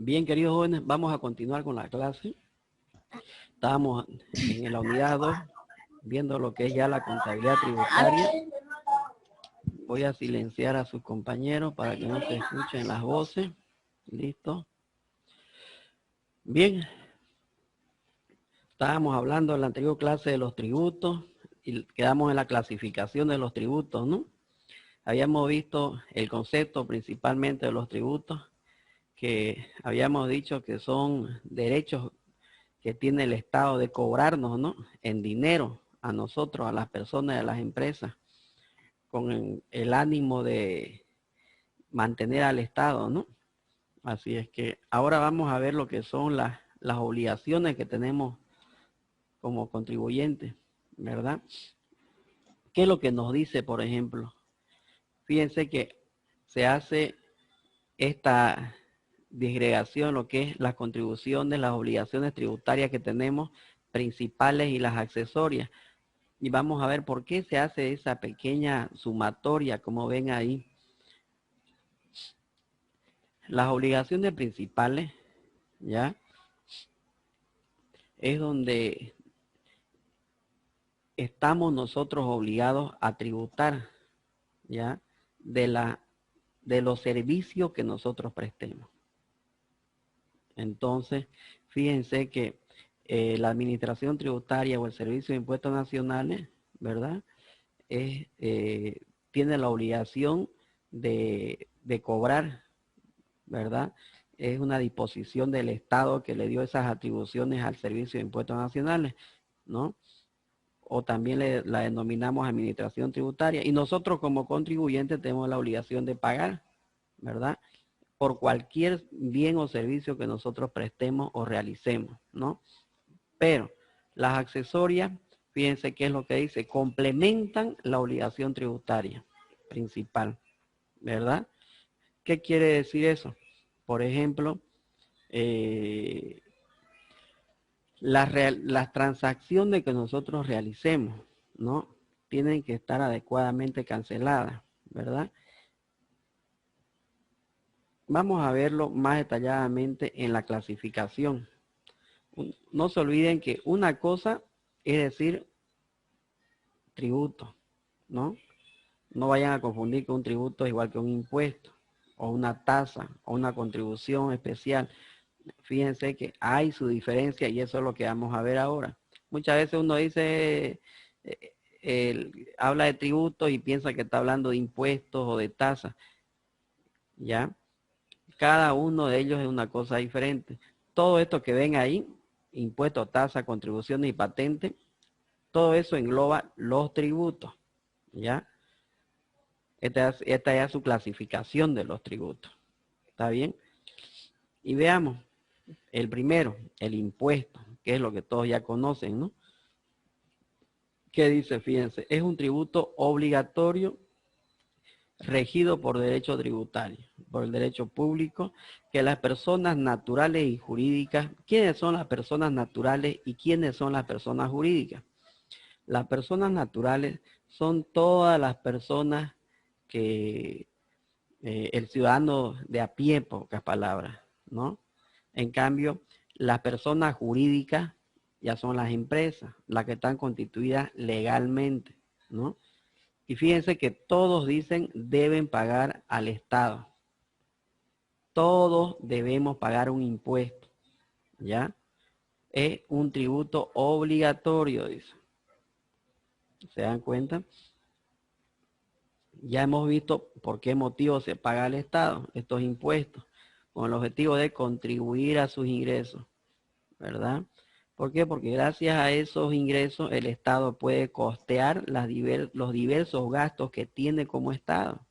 Bien, queridos jóvenes, vamos a continuar con la clase. Estamos en la unidad 2, viendo lo que es ya la contabilidad tributaria. Voy a silenciar a sus compañeros para que no se escuchen las voces. Listo. Bien. Estábamos hablando en la anterior clase de los tributos y quedamos en la clasificación de los tributos, ¿no? Habíamos visto el concepto principalmente de los tributos, que habíamos dicho que son derechos que tiene el Estado de cobrarnos, ¿no? En dinero a nosotros, a las personas, a las empresas, con el ánimo de mantener al Estado, ¿no? Así es que ahora vamos a ver lo que son las obligaciones que tenemos como contribuyentes, ¿verdad? ¿Qué es lo que nos dice, por ejemplo? Fíjense que se hace esta disgregación, lo que es las contribuciones, las obligaciones tributarias que tenemos, principales y las accesorias. Y vamos a ver por qué se hace esa pequeña sumatoria, como ven ahí. Las obligaciones principales, ¿ya? Es donde estamos nosotros obligados a tributar, ¿ya? De los servicios que nosotros prestemos. Entonces, fíjense que la administración tributaria o el servicio de impuestos nacionales, ¿verdad? Tiene la obligación de cobrar, ¿verdad? Es una disposición del Estado que le dio esas atribuciones al Servicio de Impuestos Nacionales, ¿no? O también la denominamos administración tributaria. Y nosotros como contribuyentes tenemos la obligación de pagar, ¿verdad? Por cualquier bien o servicio que nosotros prestemos o realicemos, ¿no? Pero las accesorias, fíjense qué es lo que dice, complementan la obligación tributaria principal, ¿verdad? ¿Qué quiere decir eso? Por ejemplo, las transacciones que nosotros realicemos, ¿no? Tienen que estar adecuadamente canceladas, ¿verdad? Vamos a verlo más detalladamente en la clasificación. No se olviden que una cosa es decir tributo, ¿no? No vayan a confundir que un tributo es igual que un impuesto, o una tasa, o una contribución especial. Fíjense que hay su diferencia y eso es lo que vamos a ver ahora. Muchas veces uno dice, habla de tributos y piensa que está hablando de impuestos o de tasas. ¿Ya? Cada uno de ellos es una cosa diferente. Todo esto que ven ahí, impuestos, tasas, contribuciones y patentes, todo eso engloba los tributos. ¿Ya? Esta es su clasificación de los tributos. ¿Está bien? Y veamos. El primero, el impuesto, que es lo que todos ya conocen, ¿no? ¿Qué dice? Fíjense, es un tributo obligatorio regido por derecho tributario, por el derecho público, que las personas naturales y jurídicas, ¿quiénes son las personas naturales y quiénes son las personas jurídicas? Las personas naturales son todas las personas que el ciudadano de a pie, pocas palabras, ¿no? En cambio, las personas jurídicas ya son las empresas, las que están constituidas legalmente, ¿no? Y fíjense que todos dicen deben pagar al Estado. Todos debemos pagar un impuesto, ¿ya? Es un tributo obligatorio, dice. ¿Se dan cuenta? Ya hemos visto por qué motivo se paga al Estado estos impuestos, con el objetivo de contribuir a sus ingresos, ¿verdad? ¿Por qué? Porque gracias a esos ingresos el Estado puede costear los diversos gastos que tiene como Estado.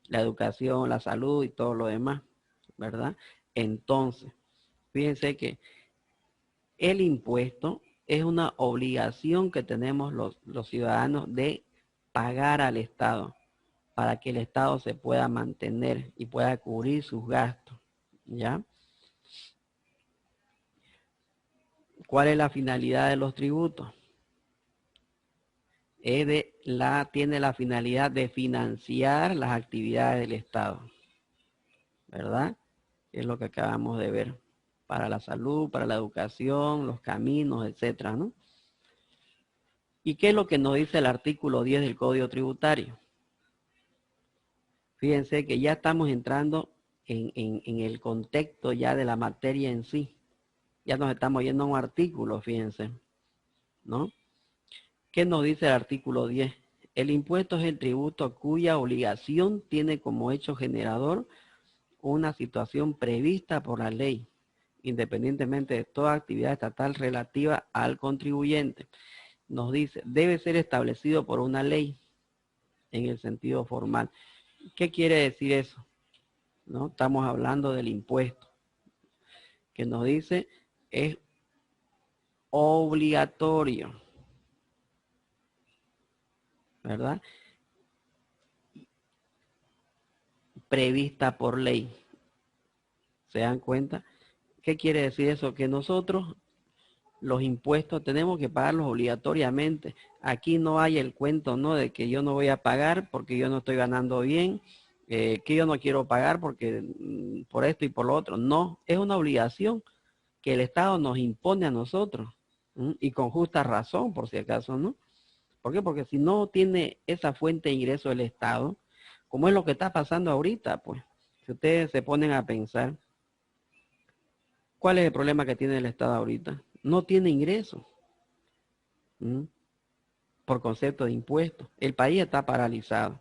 La educación, la salud y todo lo demás, ¿verdad? Entonces, fíjense que el impuesto es una obligación que tenemos los ciudadanos de pagar al Estado para que el Estado se pueda mantener y pueda cubrir sus gastos, ¿ya? ¿Cuál es la finalidad de los tributos? Tiene la finalidad de financiar las actividades del Estado, ¿verdad? que es lo que acabamos de ver, para la salud, para la educación, los caminos, etcétera, ¿no? ¿Y qué es lo que nos dice el artículo 10 del Código Tributario? Fíjense que ya estamos entrando en el contexto ya de la materia en sí. Ya nos estamos yendo a un artículo, fíjense, ¿no? ¿Qué nos dice el artículo 10? El impuesto es el tributo cuya obligación tiene como hecho generador una situación prevista por la ley, independientemente de toda actividad estatal relativa al contribuyente. Nos dice, debe ser establecido por una ley en el sentido formal. ¿Qué quiere decir eso? ¿No? Estamos hablando del impuesto, que nos dice es obligatorio, ¿verdad? Prevista por ley. ¿Se dan cuenta? ¿Qué quiere decir eso? Que nosotros los impuestos tenemos que pagarlos obligatoriamente. Aquí no hay el cuento, ¿no? De que yo no voy a pagar porque yo no estoy ganando bien, que yo no quiero pagar porque por esto y por lo otro. No, es una obligación que el Estado nos impone a nosotros, y con justa razón, por si acaso, ¿no? ¿Por qué? Porque si no tiene esa fuente de ingreso del Estado, como es lo que está pasando ahorita, pues, si ustedes se ponen a pensar, ¿cuál es el problema que tiene el Estado ahorita? No tiene ingresos por concepto de impuestos. El país está paralizado.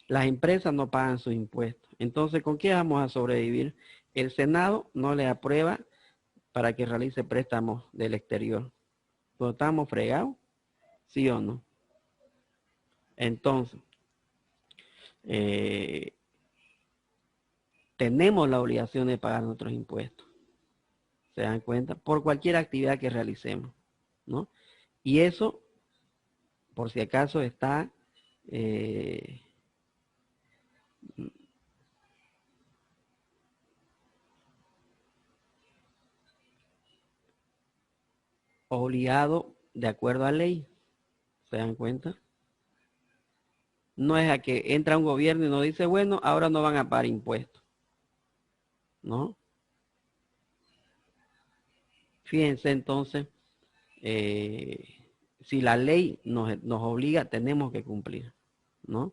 Las empresas no pagan sus impuestos. Entonces, ¿con qué vamos a sobrevivir? El Senado no le aprueba para que realice préstamos del exterior. ¿Pues estamos fregados? ¿Sí o no? Entonces, tenemos la obligación de pagar nuestros impuestos. ¿Se dan cuenta? Por cualquier actividad que realicemos, ¿no? Y eso, por si acaso, está obligado de acuerdo a ley. ¿Se dan cuenta? No es a que entra un gobierno y nos dice, bueno, ahora no van a pagar impuestos, ¿no? Fíjense entonces, si la ley nos obliga, tenemos que cumplir, ¿no?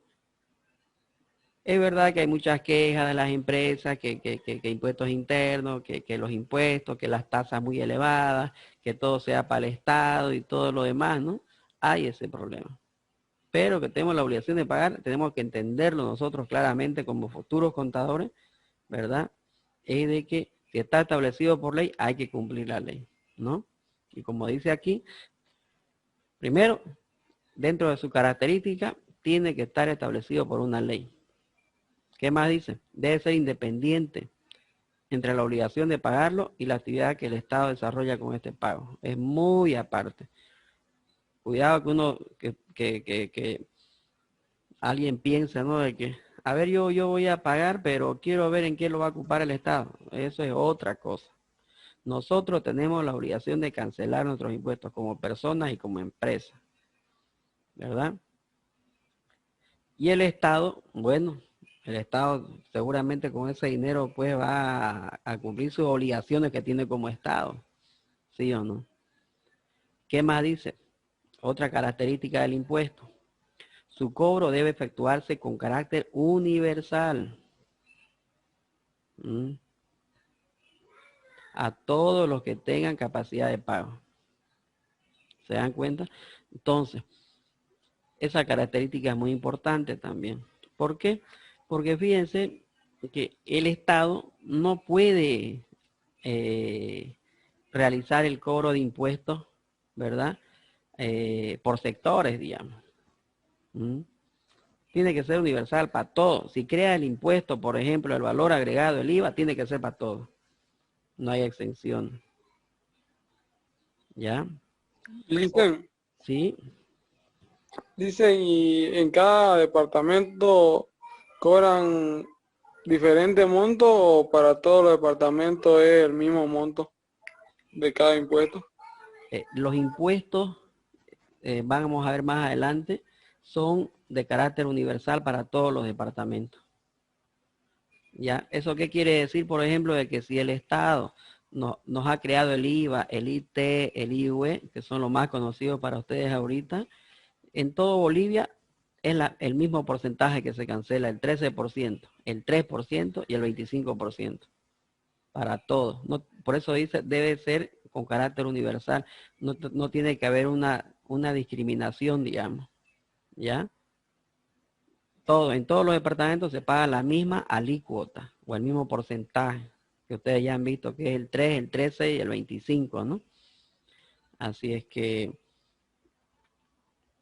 Es verdad que hay muchas quejas de las empresas, que impuestos internos, que los impuestos, que las tasas muy elevadas, que todo sea para el Estado y todo lo demás, ¿no? Hay ese problema. Pero que tenemos la obligación de pagar, tenemos que entenderlo nosotros claramente como futuros contadores, ¿verdad? Es de que si está establecido por ley, hay que cumplir la ley, ¿no? Y como dice aquí, primero, dentro de su característica, tiene que estar establecido por una ley. ¿Qué más dice? Debe ser independiente entre la obligación de pagarlo y la actividad que el Estado desarrolla con este pago. Es muy aparte. Cuidado que uno, que alguien piensa, ¿no? De que, a ver, yo voy a pagar, pero quiero ver en qué lo va a ocupar el Estado. Eso es otra cosa. Nosotros tenemos la obligación de cancelar nuestros impuestos como personas y como empresa, ¿verdad? Y el Estado, bueno, el Estado seguramente con ese dinero pues va a cumplir sus obligaciones que tiene como Estado, ¿sí o no? ¿Qué más dice? Otra característica del impuesto. Su cobro debe efectuarse con carácter universal. A todos los que tengan capacidad de pago. ¿Se dan cuenta? Entonces, esa característica es muy importante también. ¿Por qué? Porque fíjense que el Estado no puede realizar el cobro de impuestos, ¿verdad? Por sectores, digamos. Tiene que ser universal para todos. Si crea el impuesto, por ejemplo, el valor agregado, el IVA, tiene que ser para todos. No hay exención. ¿Ya? Sí. Dicen, y en cada departamento cobran diferente monto o para todos los departamentos es el mismo monto de cada impuesto. Los impuestos, vamos a ver más adelante, son de carácter universal para todos los departamentos. ¿Ya? ¿Eso qué quiere decir, por ejemplo, de que si el Estado nos ha creado el IVA, el IT, el IUE, que son los más conocidos para ustedes ahorita, en todo Bolivia es el mismo porcentaje que se cancela, el 13%, el 3% y el 25%, para todos. No, por eso dice, debe ser con carácter universal, no tiene que haber una discriminación, digamos, ¿ya? En todos los departamentos se paga la misma alícuota o el mismo porcentaje que ustedes ya han visto, que es el 3, el 13 y el 25, ¿no? Así es que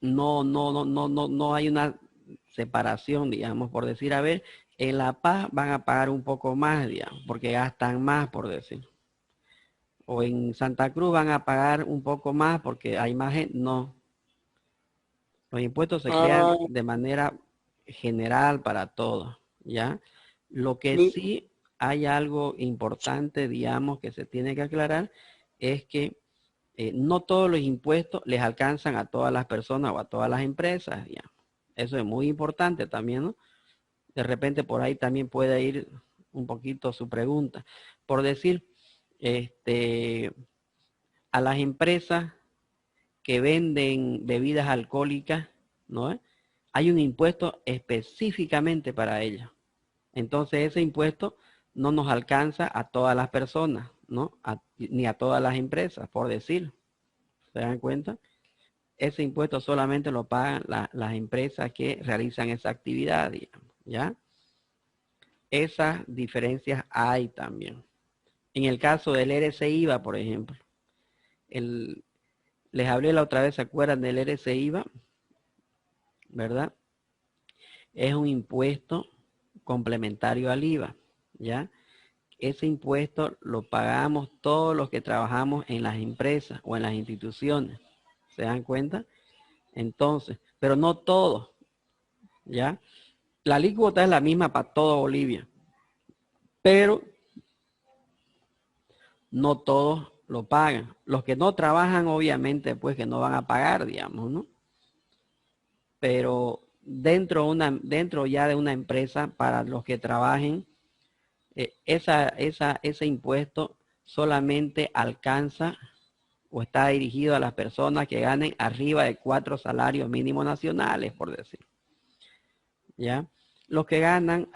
no hay una separación, digamos, por decir, a ver, en La Paz van a pagar un poco más, digamos, porque gastan más, por decir. O en Santa Cruz van a pagar un poco más porque hay más gente. No, los impuestos se crean Ah, de manera general para todos, ¿ya? Lo que di- sí hay algo importante, digamos, que se tiene que aclarar, es que no todos los impuestos les alcanzan a todas las personas o a todas las empresas, digamos. Eso es muy importante también, ¿no? De repente por ahí también puede ir un poquito su pregunta. Por decir, a las empresas que venden bebidas alcohólicas, ¿no? Hay un impuesto específicamente para ellos. Entonces ese impuesto no nos alcanza a todas las personas, ¿no? Ni a todas las empresas, por decir. ¿Se dan cuenta? Ese impuesto solamente lo pagan las empresas que realizan esa actividad, digamos, ¿ya? Esas diferencias hay también. En el caso del RC-IVA, por ejemplo, les hablé la otra vez, ¿se acuerdan del RC-IVA? ¿Verdad? Es un impuesto complementario al IVA, ¿ya? Ese impuesto lo pagamos todos los que trabajamos en las empresas o en las instituciones. ¿Se dan cuenta? Entonces, pero no todos, ¿ya? La alícuota es la misma para todo Bolivia, pero no todos lo pagan. Los que no trabajan, obviamente, pues que no van a pagar, digamos, ¿no? Pero dentro ya de una empresa, para los que trabajen, ese impuesto solamente alcanza o está dirigido a las personas que ganen arriba de 4 salarios mínimos nacionales, por decir. ¿Ya? Los que ganan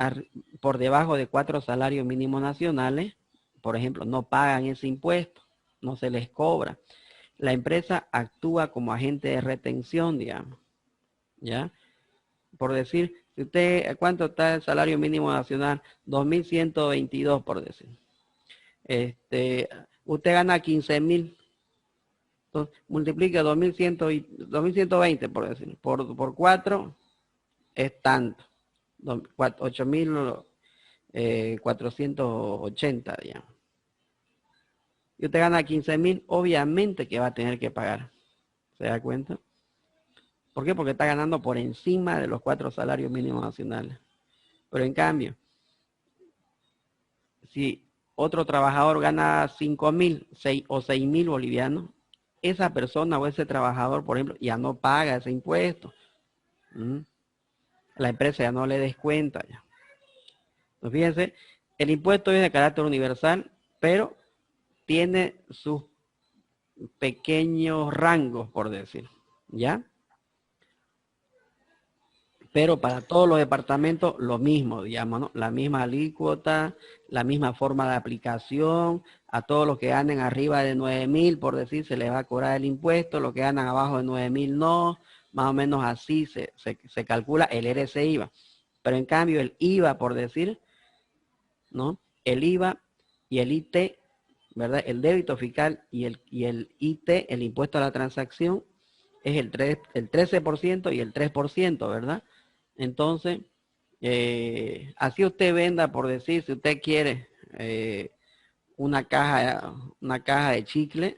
por debajo de 4 salarios mínimos nacionales, por ejemplo, no pagan ese impuesto, no se les cobra. La empresa actúa como agente de retención, digamos, ¿ya? Por decir, si usted, ¿cuánto está el salario mínimo nacional? 2.122, por decir. Usted gana 15.000, entonces multiplica 2.120, por decir, por 4 es tanto, 8.480, digamos. Y usted gana 15.000, obviamente que va a tener que pagar. ¿Se da cuenta? ¿Por qué? Porque está ganando por encima de los 4 salarios mínimos nacionales. Pero en cambio, si otro trabajador gana 5.000 o 6.000 bolivianos, esa persona o ese trabajador, por ejemplo, ya no paga ese impuesto. La empresa ya no le descuenta ya. Entonces, fíjense, el impuesto es de carácter universal, pero tiene sus pequeños rangos, por decir, ¿ya? Pero para todos los departamentos lo mismo, digamos, ¿no? La misma alícuota, la misma forma de aplicación. A todos los que ganen arriba de 9.000, por decir, se les va a cobrar el impuesto. Los que ganan abajo de 9.000 no. Más o menos así se calcula el RC-IVA. Pero en cambio el IVA, por decir, ¿no? El IVA y el IT, ¿verdad? El débito fiscal y el IT, el impuesto a la transacción, es el 13% y el 3%, ¿verdad? Entonces, así usted venda, por decir, si usted quiere una caja de chicle,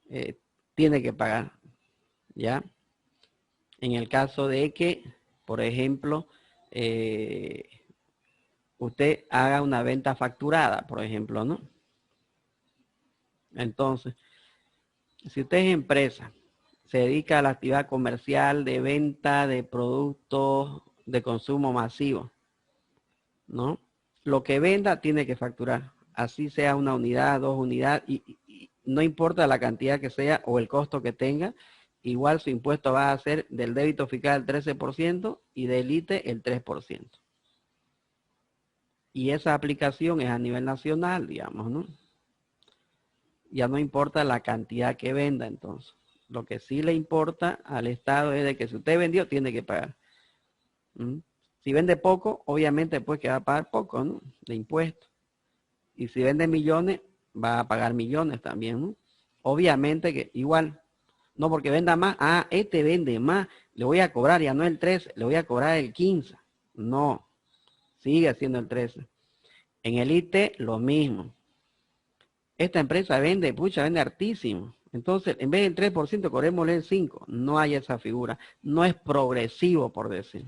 eh, tiene que pagar, ¿ya? En el caso de que, por ejemplo, usted haga una venta facturada, por ejemplo, ¿no? Entonces, si usted es empresa, se dedica a la actividad comercial de venta de productos de consumo masivo, ¿no? Lo que venda tiene que facturar. Así sea una unidad, 2 unidades, y no importa la cantidad que sea o el costo que tenga, igual su impuesto va a ser del débito fiscal el 13% y del ITE el 3%. Y esa aplicación es a nivel nacional, digamos, ¿no? Ya no importa la cantidad que venda, entonces. Lo que sí le importa al Estado es de que si usted vendió, tiene que pagar. ¿Mm? Si vende poco, obviamente pues que va a pagar poco, ¿no? De impuestos. Y si vende millones, va a pagar millones también, ¿no? Obviamente que igual, no porque venda más, este vende más, le voy a cobrar ya no el 13, le voy a cobrar el 15. No, sigue siendo el 13. En el IT, lo mismo. Esta empresa vende, vende hartísimo. Entonces, en vez del 3%, cobrémosle el 5%. No hay esa figura. No es progresivo, por decir.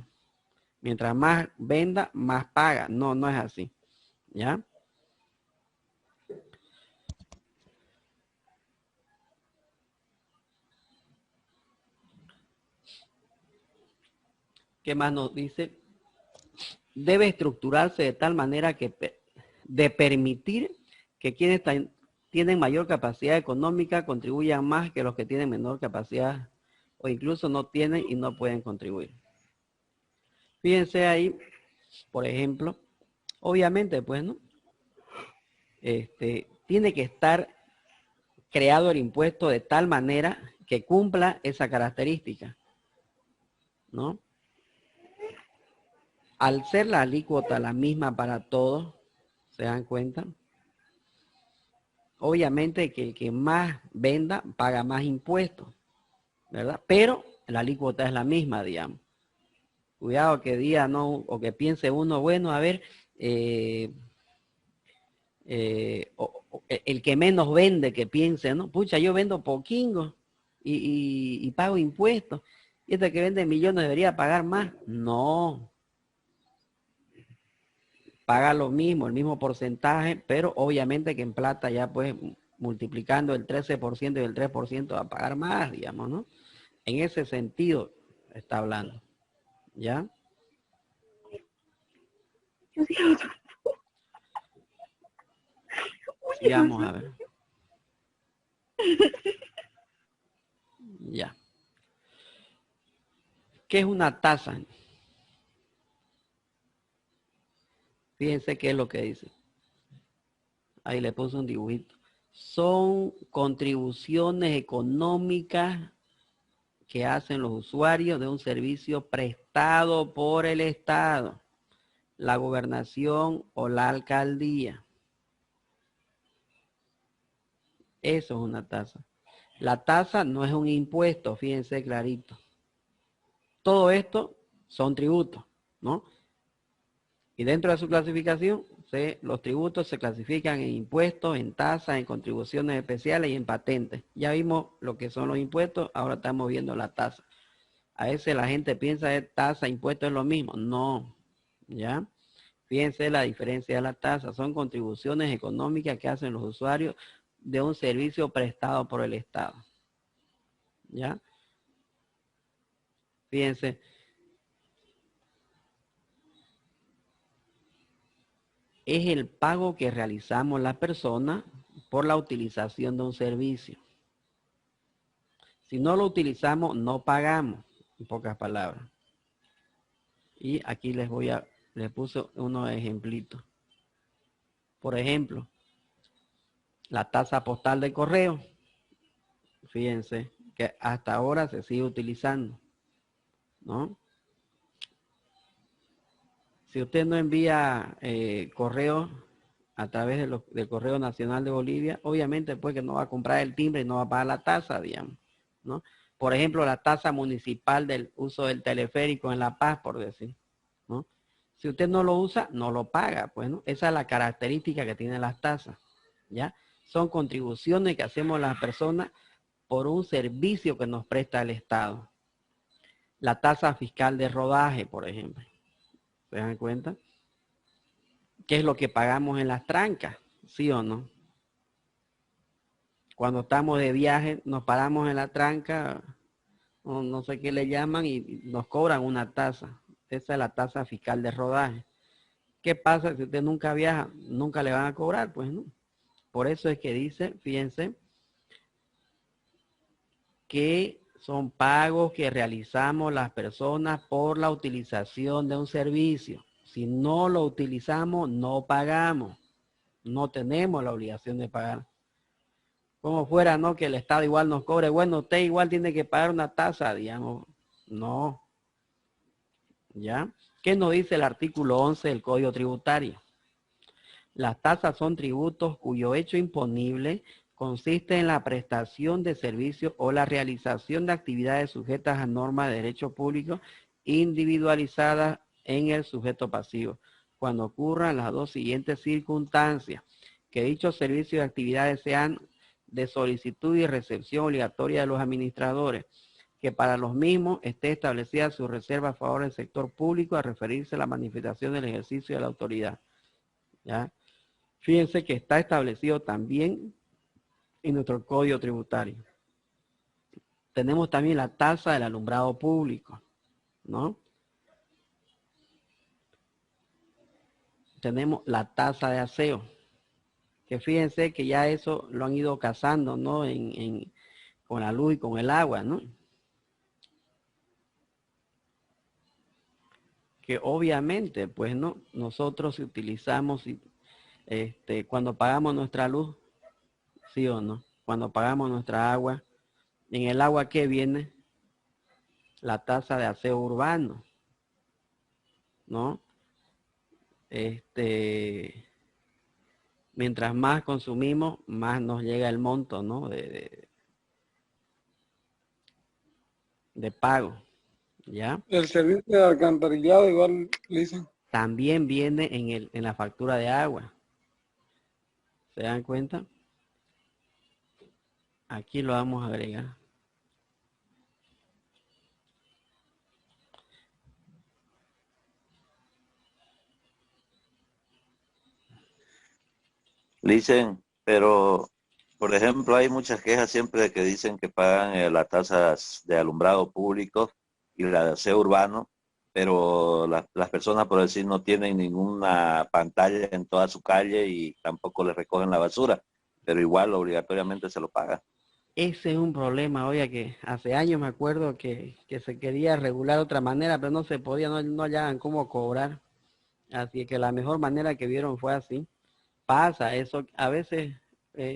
Mientras más venda, más paga. No, no es así. ¿Ya? ¿Qué más nos dice? Debe estructurarse de tal manera que de permitir que quienes tienen mayor capacidad económica contribuyan más que los que tienen menor capacidad o incluso no tienen y no pueden contribuir. Fíjense ahí, por ejemplo, obviamente, pues, ¿no? Tiene que estar creado el impuesto de tal manera que cumpla esa característica, ¿no? Al ser la alícuota la misma para todos, ¿se dan cuenta? Obviamente que el que más venda paga más impuestos, ¿verdad? Pero la alícuota es la misma, digamos. Cuidado que diga, no, o que piense uno, bueno, a ver, el que menos vende, que piense, ¿no? Pucha, yo vendo poquingo y pago impuestos. Y este que vende millones debería pagar más. No. Paga lo mismo, el mismo porcentaje, pero obviamente que en plata ya pues multiplicando el 13% y el 3% va a pagar más, digamos, ¿no? En ese sentido está hablando. ¿Ya? Sigamos a ver. Ya. ¿Qué es una tasa? Fíjense qué es lo que dice. Ahí le puse un dibujito. Son contribuciones económicas que hacen los usuarios de un servicio prestado por el Estado, la gobernación o la alcaldía. Eso es una tasa. La tasa no es un impuesto, fíjense clarito. Todo esto son tributos, ¿no? Y dentro de su clasificación, los tributos se clasifican en impuestos, en tasas, en contribuciones especiales y en patentes. Ya vimos lo que son los impuestos, ahora estamos viendo la tasa. A veces la gente piensa que tasa, impuesto es lo mismo. No, ¿ya? Fíjense la diferencia de la tasa. Son contribuciones económicas que hacen los usuarios de un servicio prestado por el Estado. ¿Ya? Fíjense. Es el pago que realizamos la persona por la utilización de un servicio. Si no lo utilizamos, no pagamos, en pocas palabras. Y aquí les puse unos ejemplitos. Por ejemplo, la tasa postal de correo. Fíjense que hasta ahora se sigue utilizando, ¿no? Si usted no envía correo a través del Correo Nacional de Bolivia, obviamente pues que no va a comprar el timbre y no va a pagar la tasa, digamos, ¿no? Por ejemplo, la tasa municipal del uso del teleférico en La Paz, por decir, ¿no? Si usted no lo usa, no lo paga, pues, ¿no? Esa es la característica que tienen las tasas, ¿ya? Son contribuciones que hacemos las personas por un servicio que nos presta el Estado. La tasa fiscal de rodaje, por ejemplo. ¿Se dan cuenta? ¿Qué es lo que pagamos en las trancas? ¿Sí o no? Cuando estamos de viaje, nos paramos en la tranca, o no sé qué le llaman, y nos cobran una tasa. Esa es la tasa fiscal de rodaje. ¿Qué pasa si usted nunca viaja? Nunca le van a cobrar, pues no. Por eso es que dice, fíjense, que son pagos que realizamos las personas por la utilización de un servicio. Si no lo utilizamos, no pagamos. No tenemos la obligación de pagar. Como fuera, ¿no? Que el Estado igual nos cobre. Bueno, usted igual tiene que pagar una tasa, digamos. No. ¿Ya? ¿Qué nos dice el artículo 11 del Código Tributario? Las tasas son tributos cuyo hecho imponible consiste en la prestación de servicios o la realización de actividades sujetas a normas de derecho público individualizadas en el sujeto pasivo, cuando ocurran las dos siguientes circunstancias: que dichos servicios y actividades sean de solicitud y recepción obligatoria de los administradores, que para los mismos esté establecida su reserva a favor del sector público a referirse a la manifestación del ejercicio de la autoridad. ¿Ya? Fíjense que está establecido también en nuestro Código Tributario. Tenemos también la tasa del alumbrado público, ¿no? Tenemos la tasa de aseo, que fíjense que ya eso lo han ido casando, ¿no? Con la luz y con el agua, ¿no? Que obviamente, pues, ¿no? Nosotros si utilizamos, cuando pagamos nuestra luz, ¿sí o no? Cuando pagamos nuestra agua, en el agua, ¿qué viene? La tasa de aseo urbano, ¿no? Mientras más consumimos, más nos llega el monto, ¿no? De pago, ¿ya? El servicio de alcantarillado igual le dicen. También viene en la factura de agua. ¿Se dan cuenta? Aquí lo vamos a agregar. Dicen, pero por ejemplo, hay muchas quejas siempre de que dicen que pagan las tasas de alumbrado público y la de aseo urbano, pero las personas, por decir, no tienen ninguna pantalla en toda su calle y tampoco les recogen la basura, pero igual obligatoriamente se lo pagan. Ese es un problema, oye, que hace años me acuerdo que se quería regular de otra manera, pero no se podía, no hallaban cómo cobrar. Así que la mejor manera que vieron fue así. Pasa eso, a veces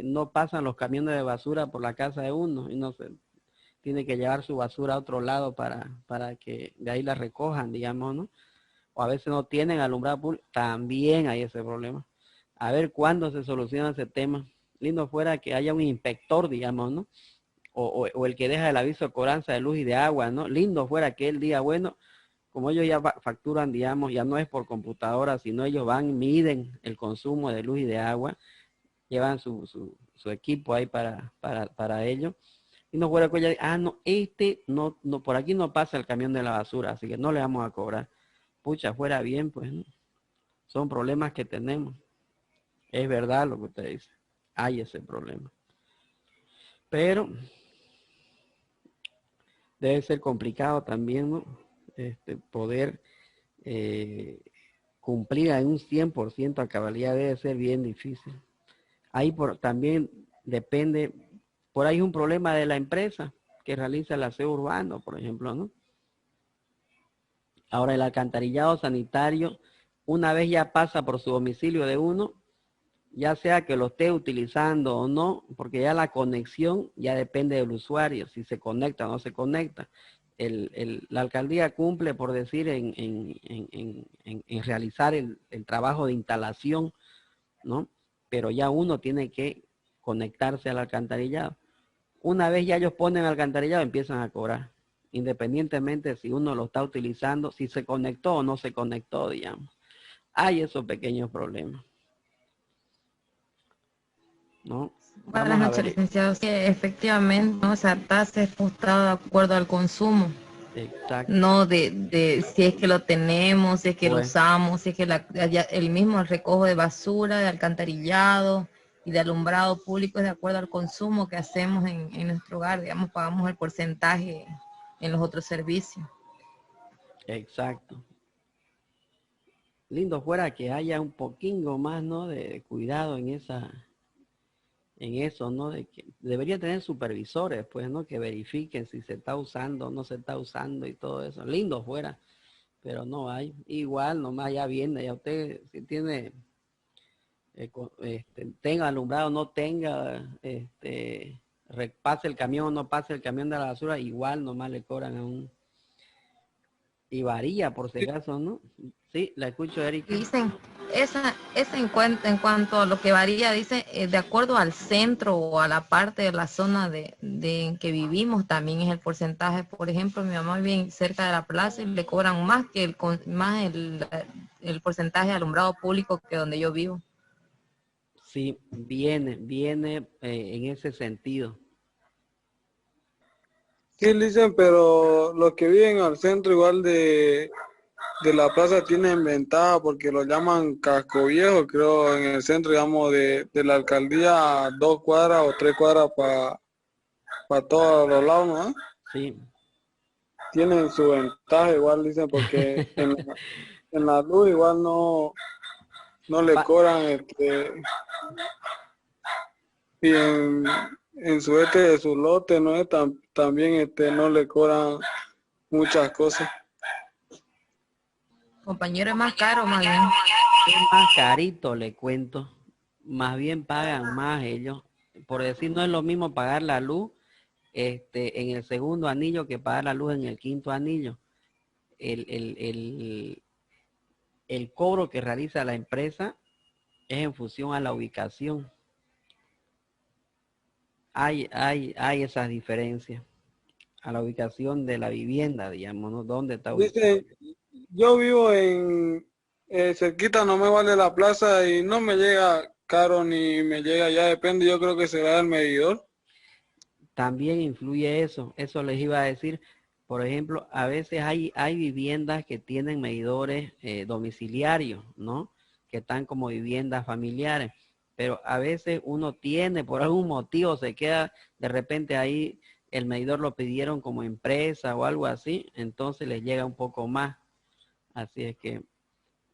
no pasan los camiones de basura por la casa de uno y no se tiene que llevar su basura a otro lado para que de ahí la recojan, digamos, ¿no? O a veces no tienen alumbrado público, también hay ese problema. A ver cuándo se soluciona ese tema. Lindo fuera que haya un inspector, digamos, ¿no? O el que deja el aviso de cobranza de luz y de agua, ¿no? Lindo fuera que él diga, bueno, como ellos ya facturan, digamos, ya no es por computadora, sino ellos van, miden el consumo de luz y de agua, llevan su equipo ahí para ello. Y no fuera que ella diga, no, no, por aquí no pasa el camión de la basura, así que no le vamos a cobrar. Pucha, fuera bien, pues, ¿no? Son problemas que tenemos. Es verdad lo que usted dice. Hay ese problema. Pero debe ser complicado también, ¿no? Poder cumplir en un 100% a cabalidad debe ser bien difícil. Ahí también depende, por ahí es un problema de la empresa que realiza el aseo urbano, por ejemplo, ¿no? Ahora el alcantarillado sanitario, una vez ya pasa por su domicilio de uno, ya sea que lo esté utilizando o no, porque ya la conexión ya depende del usuario, si se conecta o no se conecta. La alcaldía cumple, por decir, en realizar el trabajo de instalación, ¿no? Pero ya uno tiene que conectarse al alcantarillado. Una vez ya ellos ponen alcantarillado, empiezan a cobrar, independientemente si uno lo está utilizando, si se conectó o no se conectó, digamos. Hay esos pequeños problemas, ¿no? Buenas Vamos a noches, ver. licenciado. Sí, efectivamente, ¿no? Esa tasa es ajustada de acuerdo al consumo, Exacto. no de si es que lo tenemos, si es que lo Pues, usamos, si es que el mismo recojo de basura, de alcantarillado y de alumbrado público es de acuerdo al consumo que hacemos en nuestro hogar. Digamos, pagamos el porcentaje en los otros servicios. exacto. lindo fuera que haya un poquinho más, ¿no? De cuidado en eso, ¿no? De que debería tener supervisores, pues, ¿no? Que verifiquen si se está usando o no se está usando y todo eso. Lindo fuera, pero no hay. Igual, nomás ya viene, ya usted si tiene, tenga alumbrado o no tenga, pase el camión o no pase el camión de la basura, igual nomás le cobran a un... Y varía por si acaso, ¿no? Sí, la escucho, Erika. Dicen, esa en cuanto a lo que varía, dice, de acuerdo al centro o a la parte de la zona en que vivimos, también es el porcentaje. Por ejemplo, mi mamá vive cerca de la plaza y le cobran más que el porcentaje de alumbrado público que donde yo vivo. Sí, viene en ese sentido. Sí, dicen, pero los que viven al centro igual de la plaza tienen ventaja porque lo llaman casco viejo, creo, en el centro, digamos, de la alcaldía a 2 cuadras o 3 cuadras para todos los lados, ¿no? Sí. Tienen su ventaja igual, dicen, porque en la luz igual no le cobran, y en su lote, ¿no? También no le cobran muchas cosas. Compañero, es más caro, más bien. Es más carito, le cuento. Más bien pagan más ellos. Por decir, no es lo mismo pagar la luz en el segundo anillo que pagar la luz en el quinto anillo. El cobro que realiza la empresa es en función a la ubicación. Hay esas diferencias a la ubicación de la vivienda, digamos, ¿no? ¿Dónde está ubicada? Dice, yo vivo en cerquita, no me vale la plaza y no me llega caro ni me llega, ya depende, yo creo que será el medidor. También influye eso les iba a decir. Por ejemplo, a veces hay viviendas que tienen medidores domiciliarios, ¿no? Que están como viviendas familiares, pero a veces uno tiene, por algún motivo se queda, de repente ahí el medidor lo pidieron como empresa o algo así, entonces les llega un poco más. Así es que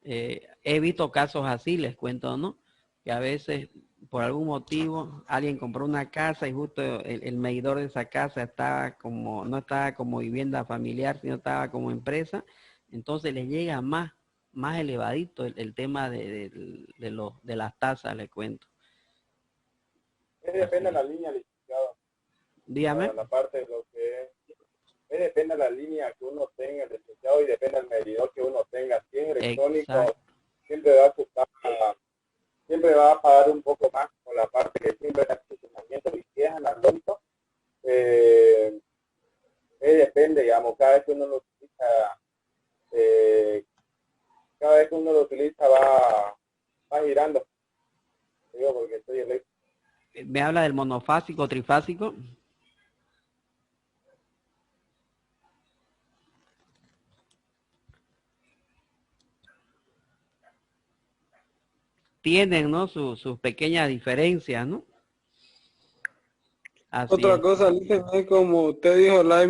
he visto casos así, les cuento, ¿no? Que a veces por algún motivo alguien compró una casa y justo el medidor de esa casa no estaba como vivienda familiar, sino estaba como empresa, entonces les llega más elevadito el tema de las tasas, les cuento. Depende de la línea, licenciado. Dígame. La parte de lo que es, depende de la línea que uno tenga, licenciado, y depende del medidor que uno tenga. Si es electrónico, exacto, siempre va a pagar un poco más con la parte que siempre está en funcionamiento, y si es analógico, depende, digamos, cada vez que uno lo utiliza, va girando. Digo, porque estoy eléctrico. ¿Me habla del monofásico, trifásico? Tienen, ¿no? Sus pequeñas diferencias, ¿no? Así Otra es. cosa, dicen, es como usted dijo, a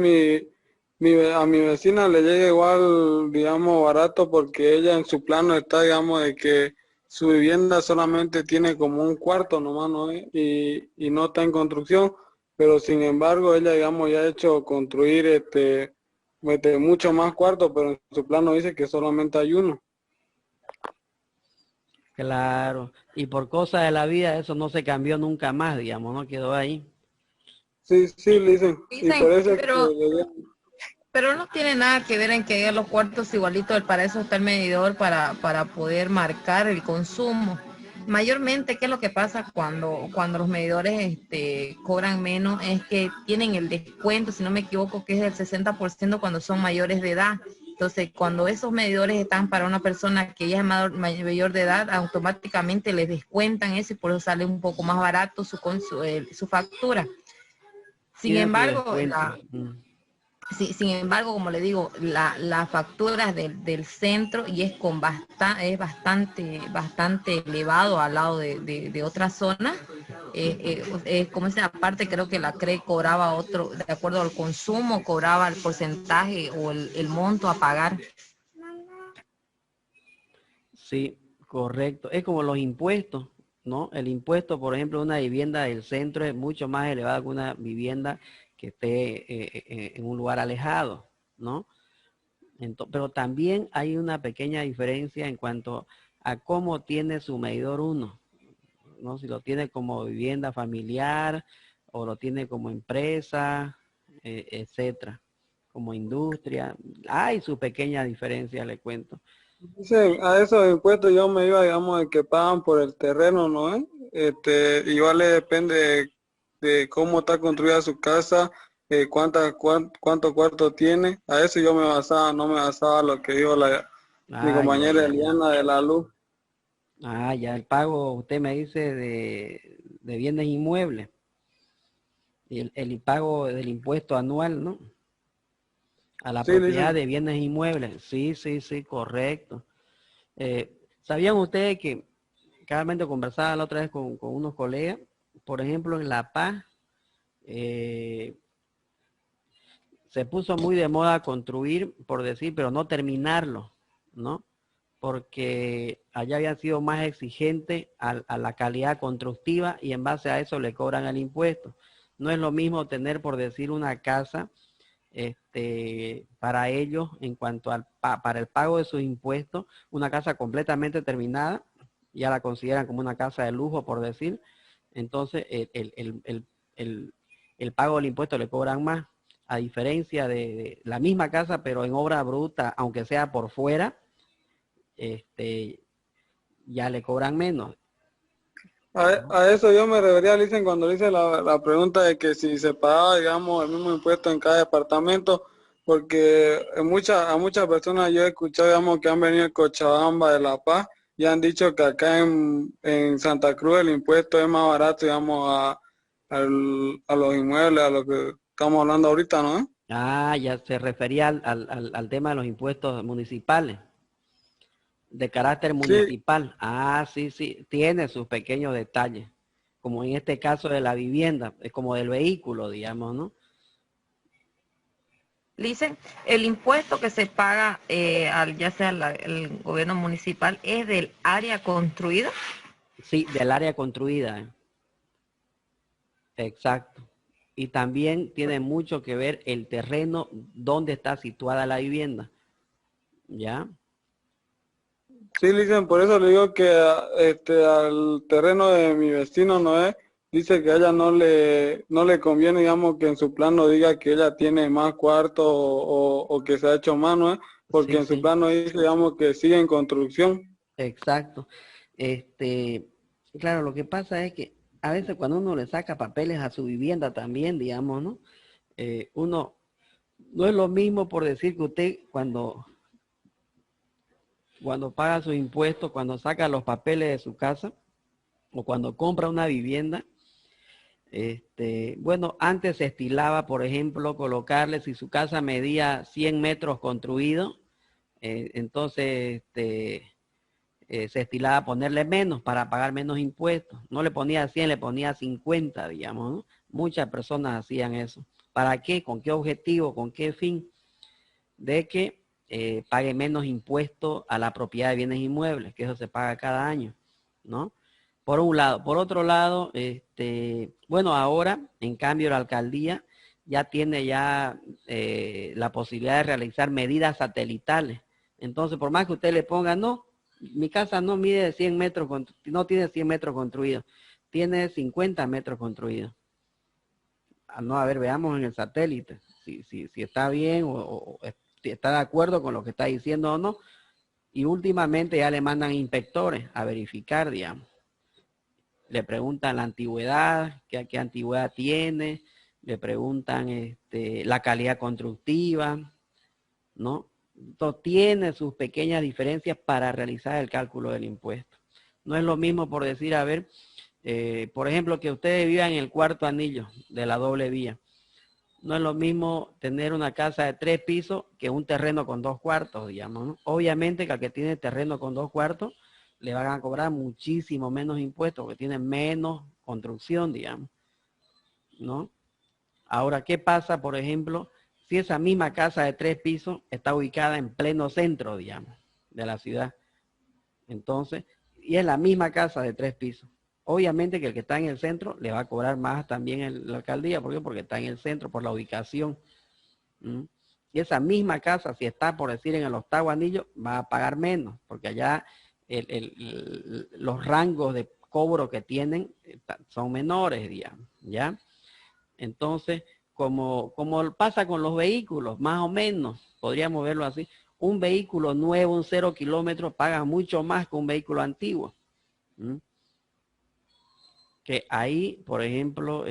mi vecina le llega igual, digamos, barato porque ella en su plano está, digamos, de que su vivienda solamente tiene como un cuarto nomás, ¿no? Y no está en construcción, pero sin embargo ella, digamos, ya ha hecho construir mucho más cuartos, pero en su plano dice que solamente hay uno. Claro, y por cosas de la vida eso no se cambió nunca más, digamos, no quedó ahí. Sí, le dicen, y por eso es pero no tiene nada que ver en que haya los cuartos igualitos, para eso está el medidor, para poder marcar el consumo. Mayormente, ¿qué es lo que pasa cuando los medidores cobran menos? Es que tienen el descuento, si no me equivoco, que es del 60% cuando son mayores de edad. Entonces, cuando esos medidores están para una persona que ya es mayor de edad, automáticamente les descuentan eso y por eso sale un poco más barato su factura. Sin embargo, sin embargo, como le digo, la factura es del centro y es bastante elevado al lado de otras zonas. Como esa parte, creo que la CRE cobraba otro, de acuerdo al consumo, cobraba el porcentaje o el monto a pagar. Sí, correcto. Es como los impuestos, ¿no? El impuesto, por ejemplo, de una vivienda del centro es mucho más elevado que una vivienda que esté en un lugar alejado, ¿no? Pero también hay una pequeña diferencia en cuanto a cómo tiene su medidor uno, ¿no? Si lo tiene como vivienda familiar o lo tiene como empresa, etcétera, como industria. Hay su pequeña diferencia, le cuento. Dicen, a esos impuestos yo me iba, digamos, de que pagan por el terreno, ¿no? Igual le depende de cómo está construida su casa, cuántos cuartos tiene. A eso yo me basaba, no me basaba en lo que dijo mi Ah, ya, compañera ya, ya. Eliana de la luz. Ah, ya el pago, usted me dice de bienes inmuebles. Y el pago del impuesto anual, ¿no? A la Sí, propiedad dicen, de bienes inmuebles. Sí, sí, sí, correcto. ¿Sabían ustedes que cada vez conversaba la otra vez con unos colegas? Por ejemplo, en La Paz se puso muy de moda construir, por decir, pero no terminarlo, ¿no? Porque allá habían sido más exigentes a la calidad constructiva y en base a eso le cobran el impuesto. No es lo mismo tener, por decir, una casa para ellos en cuanto para el pago de sus impuestos, una casa completamente terminada, ya la consideran como una casa de lujo, por decir. Entonces, el pago del impuesto le cobran más, a diferencia de la misma casa, pero en obra bruta, aunque sea por fuera, ya le cobran menos. a eso yo me refería, dicen, cuando dice la pregunta de que si se pagaba, digamos, el mismo impuesto en cada departamento, porque a muchas personas yo he escuchado, digamos, que han venido de Cochabamba, de La Paz, y han dicho que acá en Santa Cruz el impuesto es más barato, digamos, a los inmuebles, a lo que estamos hablando ahorita, ¿no? Ah, ya se refería al tema de los impuestos municipales, de carácter Sí, municipal. Ah, sí, sí, tiene sus pequeños detalles, como en este caso de la vivienda, es como del vehículo, digamos, ¿no? Dicen, el impuesto que se paga ya sea el gobierno municipal es del área construida. Sí, del área construida, exacto. Y también tiene mucho que ver el terreno donde está situada la vivienda, ¿ya? sí, dicen, por eso le digo que al terreno de mi vecino Noé, dice que a ella no le conviene, digamos, que en su plano diga que ella tiene más cuartos o que se ha hecho más, ¿no? Porque Sí, en su sí, plano dice, digamos, que sigue en construcción. exacto. Este, claro, lo que pasa es que a veces cuando uno le saca papeles a su vivienda también, digamos, ¿no? Uno, no es lo mismo por decir que usted cuando paga sus impuestos, cuando saca los papeles de su casa o cuando compra una vivienda, bueno, antes se estilaba, por ejemplo, colocarle, si su casa medía 100 metros construidos, entonces se estilaba ponerle menos para pagar menos impuestos. No le ponía 100, le ponía 50, digamos, ¿no? Muchas personas hacían eso. ¿Para qué? ¿Con qué objetivo? ¿Con qué fin? De que pague menos impuestos a la propiedad de bienes inmuebles, que eso se paga cada año, ¿no? Por un lado. Por otro lado, bueno, ahora, en cambio, la alcaldía ya tiene la posibilidad de realizar medidas satelitales. Entonces, por más que usted le ponga, no, mi casa no mide 100 metros, no tiene 100 metros construidos, tiene 50 metros construidos. No, a ver, veamos en el satélite si está bien o si está de acuerdo con lo que está diciendo o no. Y últimamente ya le mandan inspectores a verificar, digamos. Le preguntan la antigüedad, qué antigüedad tiene, le preguntan la calidad constructiva, ¿no? Entonces, tiene sus pequeñas diferencias para realizar el cálculo del impuesto. No es lo mismo por decir, a ver, por ejemplo, que ustedes vivan en el cuarto anillo de la doble vía. No es lo mismo tener una casa de 3 pisos que un terreno con 2 cuartos, digamos, ¿no? Obviamente que al que tiene terreno con 2 cuartos le van a cobrar muchísimo menos impuestos porque tiene menos construcción, digamos, ¿no? Ahora, ¿qué pasa, por ejemplo, si esa misma casa de 3 pisos está ubicada en pleno centro, digamos, de la ciudad? Entonces, y es la misma casa de 3 pisos. Obviamente que el que está en el centro le va a cobrar más también la alcaldía. ¿Por qué? Porque está en el centro, por la ubicación. Y esa misma casa, si está, por decir, en el 8º anillo, va a pagar menos, porque allá los rangos de cobro que tienen son menores, digamos, ¿ya? Entonces, como pasa con los vehículos, más o menos, podríamos verlo así, un vehículo nuevo, un 0 kilómetros, paga mucho más que un vehículo antiguo. Que ahí, por ejemplo,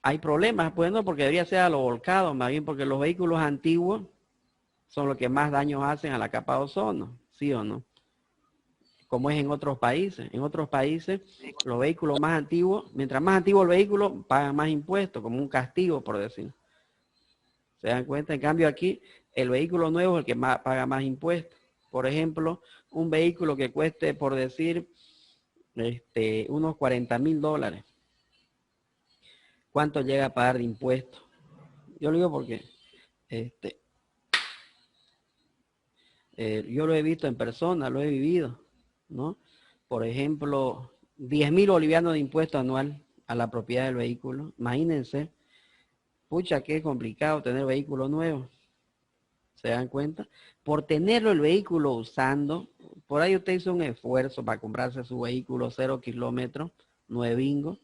hay problemas, pues no, porque debería ser a lo volcado, más bien porque los vehículos antiguos son los que más daños hacen a la capa de ozono, ¿sí o no? Como es en otros países. En otros países, los vehículos más antiguos, mientras más antiguo el vehículo, pagan más impuestos, como un castigo, por decir. ¿Se dan cuenta? En cambio aquí, el vehículo nuevo es el que paga más impuestos. Por ejemplo, un vehículo que cueste, por decir, unos $40,000. ¿Cuánto llega a pagar de impuestos? Yo lo digo porque yo lo he visto en persona, lo he vivido, ¿no? Por ejemplo, 10,000 bolivianos de impuesto anual a la propiedad del vehículo. Imagínense, pucha, qué complicado tener vehículo nuevo. ¿Se dan cuenta? Por tenerlo el vehículo usando, por ahí usted hizo un esfuerzo para comprarse su vehículo 0 kilómetros, nuevingo,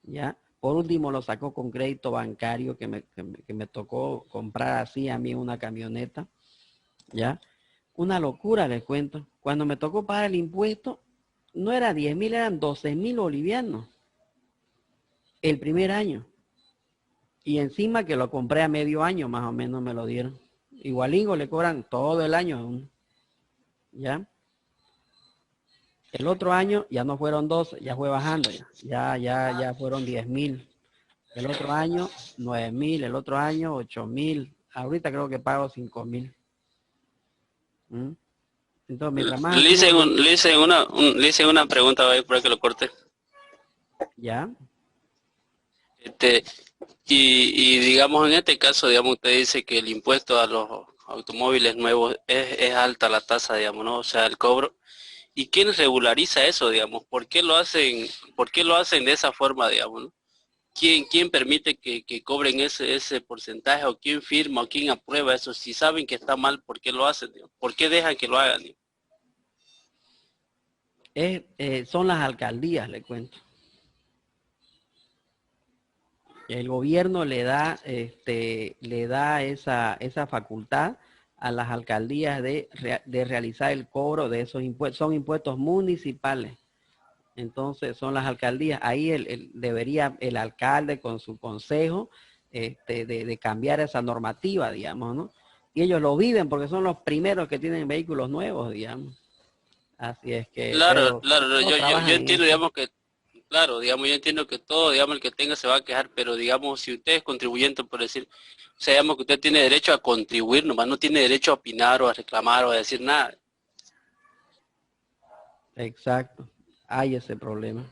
¿ya? Por último lo sacó con crédito bancario que me tocó comprar así a mí una camioneta, ¿ya? Una locura, les cuento. Cuando me tocó pagar el impuesto, no era 10,000, eran 12,000 bolivianos. El primer año. Y encima que lo compré a medio año, más o menos me lo dieron. Igualingo le cobran todo el año aún. ¿Ya? El otro año ya no fueron 12, ya fue bajando. Ya fueron 10,000. El otro año, 9,000. El otro año, 8,000. Ahorita creo que pago 5,000. Entonces, mientras más... Le hice una pregunta, ¿vale? Para que lo corte. ¿Ya? Y digamos, en este caso, digamos, usted dice que el impuesto a los automóviles nuevos es alta la tasa, digamos, ¿no? O sea, el cobro. ¿Y quién regulariza eso, digamos? ¿Por qué lo hacen de esa forma, digamos, ¿no? ¿Quién permite que cobren ese porcentaje, o quién firma, o quién aprueba eso? Si saben que está mal, ¿por qué lo hacen, digamos? ¿Por qué dejan que lo hagan, digamos? Son las alcaldías, le cuento. El gobierno le da esa facultad a las alcaldías de realizar el cobro de esos impuestos. Son impuestos municipales. Entonces son las alcaldías. Ahí debería el alcalde con su consejo de cambiar esa normativa, digamos, ¿no? Y ellos lo viven porque son los primeros que tienen vehículos nuevos, digamos. Así es que... Claro, yo entiendo, digamos, que claro, digamos, yo entiendo que todo, digamos, el que tenga se va a quejar, pero digamos, si usted es contribuyente, por decir, o sea, digamos que usted tiene derecho a contribuir, nomás no tiene derecho a opinar o a reclamar o a decir nada. Exacto, hay ese problema.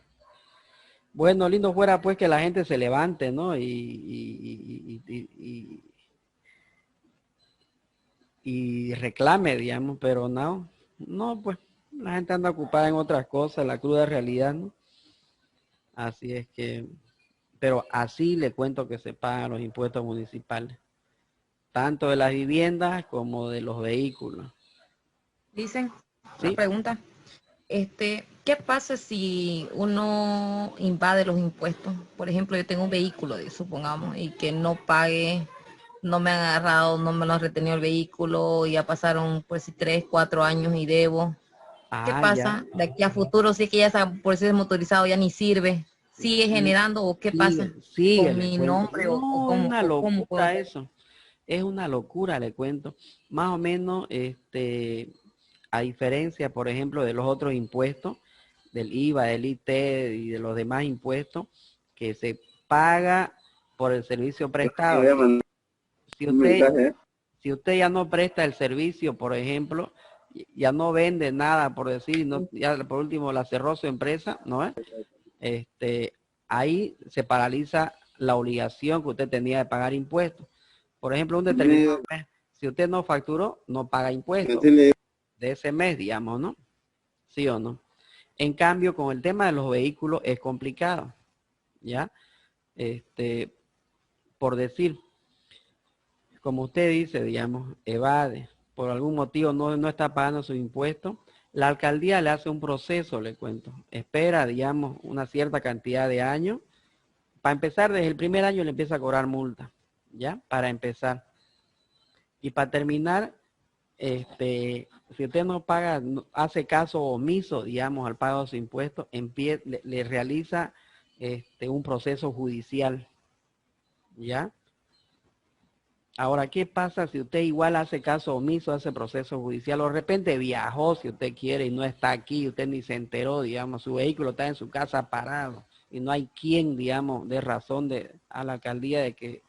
Bueno, lindo fuera pues que la gente se levante, ¿no? Y reclame, digamos, pero no, pues la gente anda ocupada en otras cosas, la cruda realidad, ¿no? Así es que, pero así le cuento que se pagan los impuestos municipales, tanto de las viviendas como de los vehículos. Dicen, ¿Sí? una pregunta. ¿Qué pasa si uno invade los impuestos? Por ejemplo, yo tengo un vehículo, supongamos, y que no pague, no me han agarrado, no me lo han retenido el vehículo, ya pasaron pues 3, 4 años y debo. ¿Qué pasa de aquí a futuro? Si es que ya está, por ser motorizado ya ni sirve, ¿sigue generando o qué pasa con mi nombre no, o cómo? Es una locura puedo? eso. Es una locura, le cuento. Más o menos, a diferencia, por ejemplo, de los otros impuestos, del IVA, del IT y de los demás impuestos, que se paga por el servicio prestado. Si usted ya no presta el servicio, por ejemplo, ya no vende nada, por decir, no, ya por último la cerró su empresa, ¿no? Ahí se paraliza la obligación que usted tenía de pagar impuestos. Por ejemplo, un determinado mes, si usted no facturó, no paga impuestos. de ese mes, digamos, ¿no? ¿Sí o no? En cambio, con el tema de los vehículos es complicado, ¿ya? Por decir, como usted dice, digamos, evade, por algún motivo no está pagando sus impuestos, la alcaldía le hace un proceso, le cuento. Espera, digamos, una cierta cantidad de años. Para empezar, desde el primer año le empieza a cobrar multa, ¿ya? Para empezar. Y para terminar, si usted no paga, hace caso omiso, digamos, al pago de sus impuestos, le realiza un proceso judicial, ¿ya? Ahora, ¿qué pasa si usted igual hace caso omiso a ese proceso judicial? O de repente viajó, si usted quiere, y no está aquí, usted ni se enteró, digamos, su vehículo está en su casa parado, y no hay quien, digamos, dé razón a la alcaldía de que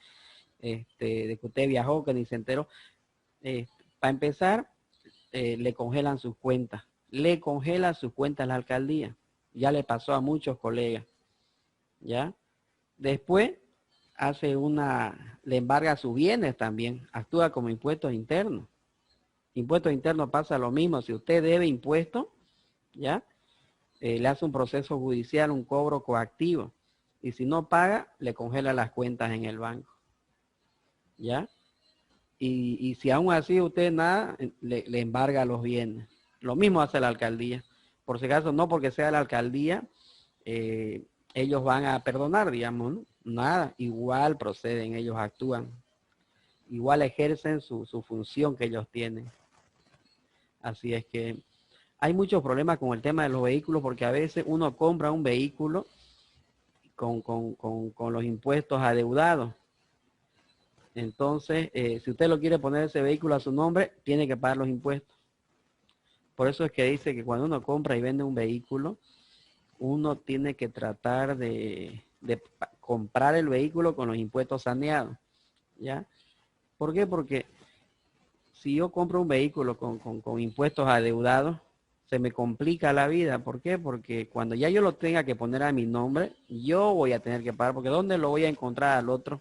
usted viajó, que ni se enteró. Para empezar, le congelan sus cuentas. Le congelan sus cuentas a la alcaldía. Ya le pasó a muchos colegas. ¿Ya? Después le embarga sus bienes también. Actúa como impuestos internos. Impuestos internos pasa lo mismo. Si usted debe impuestos, ¿ya? Le hace un proceso judicial, un cobro coactivo. Y si no paga, le congela las cuentas en el banco. ¿Ya? Y si aún así usted nada, le embarga los bienes. Lo mismo hace la alcaldía. Por si acaso, no porque sea la alcaldía, ellos van a perdonar, digamos, ¿no? Nada, igual proceden, ellos actúan. Igual ejercen su función que ellos tienen. Así es que hay muchos problemas con el tema de los vehículos porque a veces uno compra un vehículo con los impuestos adeudados. Entonces, si usted lo quiere poner ese vehículo a su nombre, tiene que pagar los impuestos. Por eso es que dice que cuando uno compra y vende un vehículo, uno tiene que tratar de comprar el vehículo con los impuestos saneados. ¿Ya? ¿Por qué? Porque si yo compro un vehículo con impuestos adeudados, se me complica la vida. ¿Por qué? Porque cuando ya yo lo tenga que poner a mi nombre, yo voy a tener que pagar, porque ¿dónde lo voy a encontrar al otro?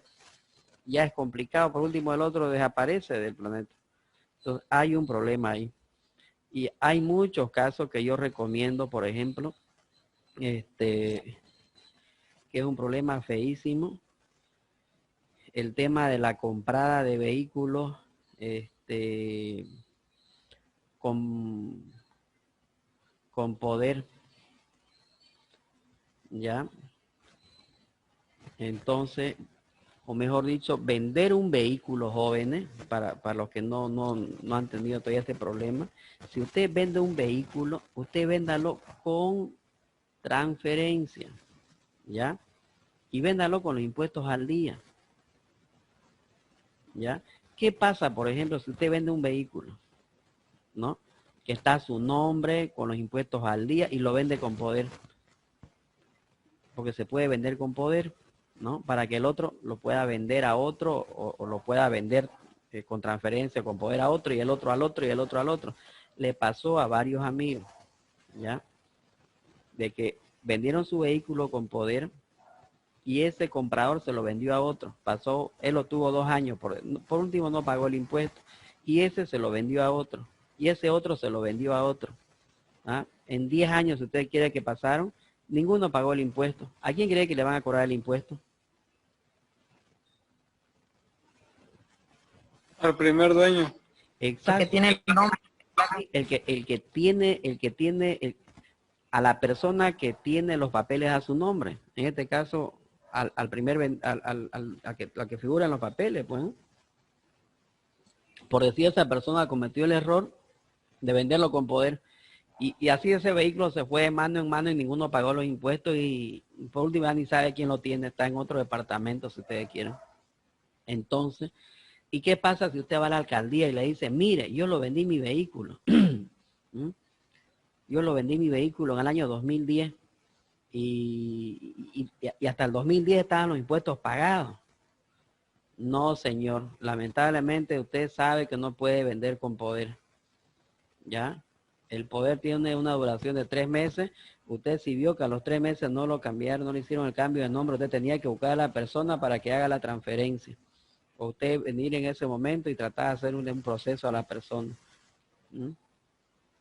Ya es complicado, por último el otro desaparece del planeta. Entonces hay un problema ahí. Y hay muchos casos que yo recomiendo, por ejemplo, que es un problema feísimo, el tema de la comprada de vehículos con poder, ¿ya? Entonces, o mejor dicho, vender un vehículo, jóvenes, para los que no han tenido todavía este problema. Si usted vende un vehículo, usted véndalo con transferencia, ¿ya? Y véndalo con los impuestos al día, ¿ya? ¿Qué pasa, por ejemplo, si usted vende un vehículo, ¿no? Que está a su nombre, con los impuestos al día y lo vende con poder? Porque se puede vender con poder, ¿no? Para que el otro lo pueda vender a otro o lo pueda vender con transferencia, con poder a otro y el otro al otro y el otro al otro. Le pasó a varios amigos, ¿ya? De que vendieron su vehículo con poder y ese comprador se lo vendió a otro. Pasó, él lo tuvo 2 años, por último no pagó el impuesto y ese se lo vendió a otro y ese otro se lo vendió a otro. ¿Ah? En 10 años, si usted quiere que pasaron, ninguno pagó el impuesto. ¿A quién cree que le van a cobrar el impuesto? Al primer dueño. Exacto. Que tiene el nombre. El que tiene a la persona que tiene los papeles a su nombre. En este caso, al que figura en los papeles, pues, ¿no? Por decir, esa persona cometió el error de venderlo con poder. Y así ese vehículo se fue de mano en mano y ninguno pagó los impuestos y por último ya ni sabe quién lo tiene, está en otro departamento si ustedes quieren. Entonces, ¿y qué pasa si usted va a la alcaldía y le dice, mire, yo lo vendí mi vehículo? Yo lo vendí mi vehículo en el año 2010 y hasta el 2010 estaban los impuestos pagados. No, señor, lamentablemente usted sabe que no puede vender con poder, ¿ya? El poder tiene una duración de 3 meses. Usted si vio que a los 3 meses no lo cambiaron, no le hicieron el cambio de nombre, usted tenía que buscar a la persona para que haga la transferencia. O usted venir en ese momento y tratar de hacer un proceso a la persona.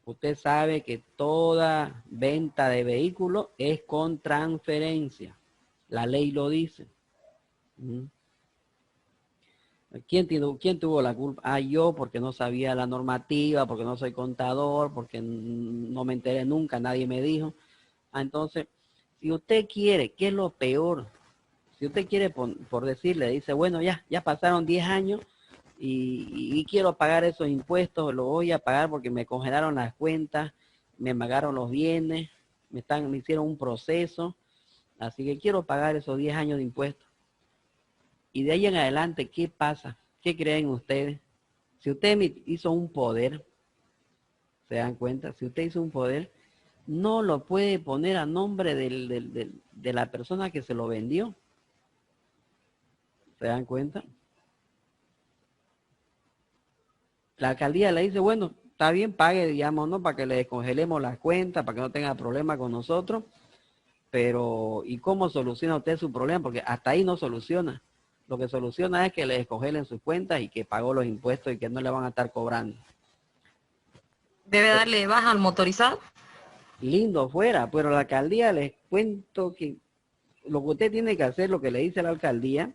Usted sabe que toda venta de vehículos es con transferencia. La ley lo dice. ¿Mm? ¿Quién tuvo la culpa? Ah, yo, porque no sabía la normativa, porque no soy contador, porque no me enteré nunca, nadie me dijo. Ah, entonces, si usted quiere, ¿qué es lo peor? Si usted quiere, por decirle, dice, bueno, ya pasaron 10 años y quiero pagar esos impuestos, lo voy a pagar porque me congelaron las cuentas, me pagaron los bienes, me hicieron un proceso, así que quiero pagar esos 10 años de impuestos. Y de ahí en adelante, ¿qué pasa? ¿Qué creen ustedes? Si usted hizo un poder, ¿se dan cuenta? Si usted hizo un poder, no lo puede poner a nombre de la persona que se lo vendió. ¿Se dan cuenta? La alcaldía le dice, bueno, está bien, pague, digamos, ¿no? Para que le descongelemos las cuentas, para que no tenga problema con nosotros. Pero, ¿y cómo soluciona usted su problema? Porque hasta ahí no soluciona. Lo que soluciona es que le descongelen sus cuentas y que pagó los impuestos y que no le van a estar cobrando. ¿Debe darle de baja al motorizado? Lindo fuera, pero la alcaldía, les cuento que lo que usted tiene que hacer, lo que le dice la alcaldía,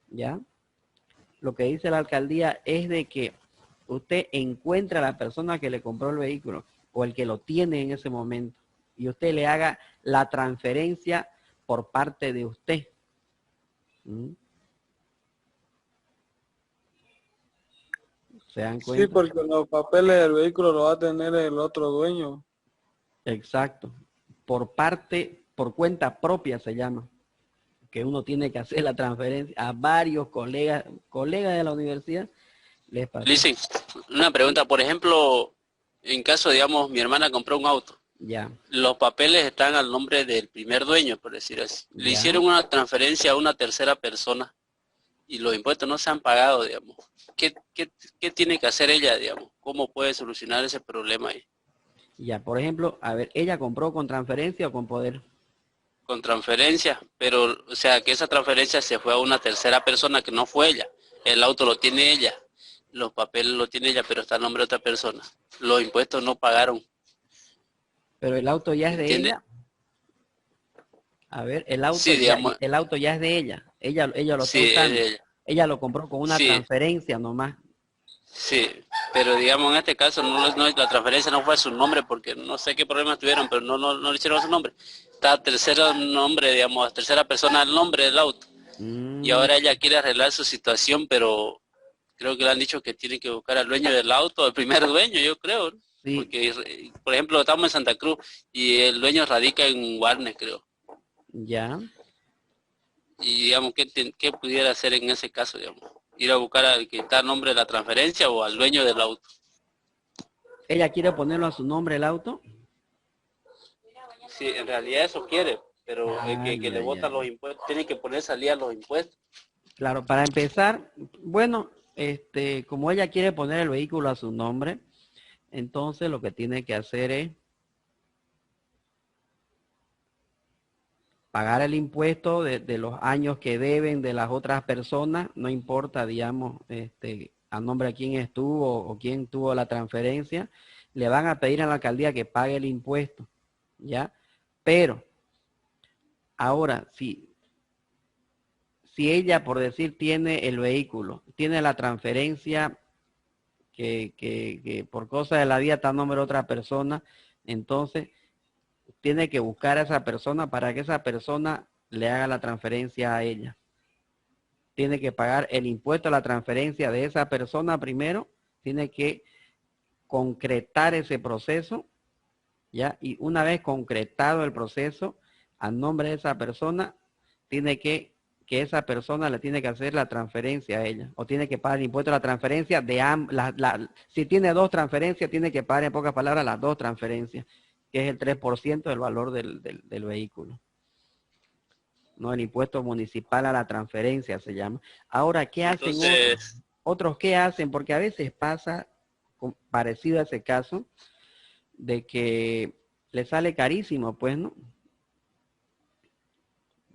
¿ya? Lo que dice la alcaldía es de que usted encuentra a la persona que le compró el vehículo o el que lo tiene en ese momento y usted le haga la transferencia por parte de usted. ¿Mm? ¿Se dan cuenta? Sí, porque los papeles del vehículo lo va a tener el otro dueño. Exacto. Por cuenta propia se llama. Que uno tiene que hacer la transferencia a varios colegas de la universidad. Les pasó. Listen, una pregunta, por ejemplo, en caso, digamos, mi hermana compró un auto. Ya. Los papeles están al nombre del primer dueño, por decir así. Le Ya. hicieron una transferencia a una tercera persona y los impuestos no se han pagado, digamos. ¿Qué tiene que hacer ella, digamos? ¿Cómo puede solucionar ese problema ahí? Ya, por ejemplo, a ver, ¿ella compró con transferencia o con poder? Con transferencia, pero, o sea, que esa transferencia se fue a una tercera persona que no fue ella. El auto lo tiene ella, los papeles lo tiene ella, pero está a nombre de otra persona. Los impuestos no pagaron. Pero el auto ya es de ¿Entiende? ella. A ver, Sí, digamos, el auto ya es de ella. Ella lo está sí, es usando. de ella. Ella lo compró con una Sí, transferencia nomás. sí, pero digamos en este caso la transferencia no fue a su nombre porque no sé qué problemas tuvieron, pero no le hicieron a su nombre. Está tercero nombre, digamos, tercera persona el nombre del auto. Y Mm, ahora ella quiere arreglar su situación, pero creo que le han dicho que tiene que buscar al dueño del auto, al primer dueño, yo creo, ¿no? sí, Porque, por ejemplo, estamos en Santa Cruz y el dueño radica en Guarnes, creo. ya. Y digamos, ¿qué pudiera hacer en ese caso, digamos? Ir a buscar al que está a nombre de la transferencia o al dueño del auto. Ella quiere ponerlo a su nombre el auto. Sí, en realidad eso quiere, pero el Ay, que le ay, botan ay. los impuestos tiene que ponerse al día los impuestos. Claro, para empezar, bueno, como ella quiere poner el vehículo a su nombre, entonces lo que tiene que hacer es pagar el impuesto de los años que deben de las otras personas, no importa, digamos, a nombre de quién estuvo o quién tuvo la transferencia, le van a pedir a la alcaldía que pague el impuesto, ¿ya? Pero, ahora, si ella, por decir, tiene el vehículo, tiene la transferencia que por cosa de la vida está a nombre de otra persona, entonces tiene que buscar a esa persona para que esa persona le haga la transferencia a ella. Tiene que pagar el impuesto a la transferencia de esa persona primero, tiene que concretar ese proceso, ¿ya? Y una vez concretado el proceso, a nombre de esa persona, tiene que esa persona le tiene que hacer la transferencia a ella, o tiene que pagar el impuesto a la transferencia de si tiene dos transferencias, tiene que pagar en pocas palabras las dos transferencias, que es el 3% del valor del vehículo. No, el impuesto municipal a la transferencia se llama. Ahora, ¿qué hacen otros? Entonces, ¿Otros qué hacen? Porque a veces pasa, parecido a ese caso, de que le sale carísimo, pues, ¿no?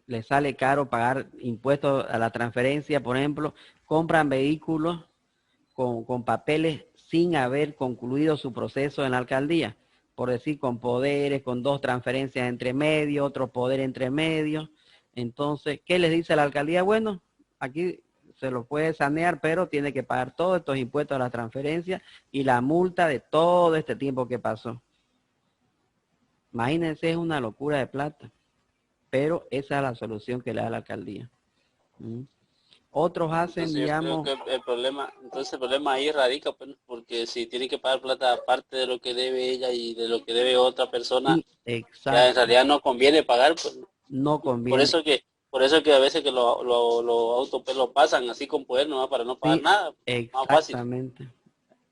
Le sale caro pagar impuestos a la transferencia, por ejemplo, compran vehículos con papeles sin haber concluido su proceso en la alcaldía, por decir con poderes, con 2 transferencias entre medio, otro poder entre medio. Entonces, ¿qué les dice la alcaldía? Bueno, aquí se lo puede sanear, pero tiene que pagar todos estos impuestos a la transferencia y la multa de todo este tiempo que pasó. Imagínense, es una locura de plata, pero esa es la solución que le da la alcaldía. Otros hacen, Entonces yo creo digamos... que el problema ahí radica, pues, porque si tiene que pagar plata aparte de lo que debe ella y de lo que debe otra persona, Sí, ya en exacto, realidad no conviene pagar, pues. no Por conviene. eso que a veces que los autos pues, lo pasan así con poder nomás para no pagar Sí, nada, más fácil. exactamente.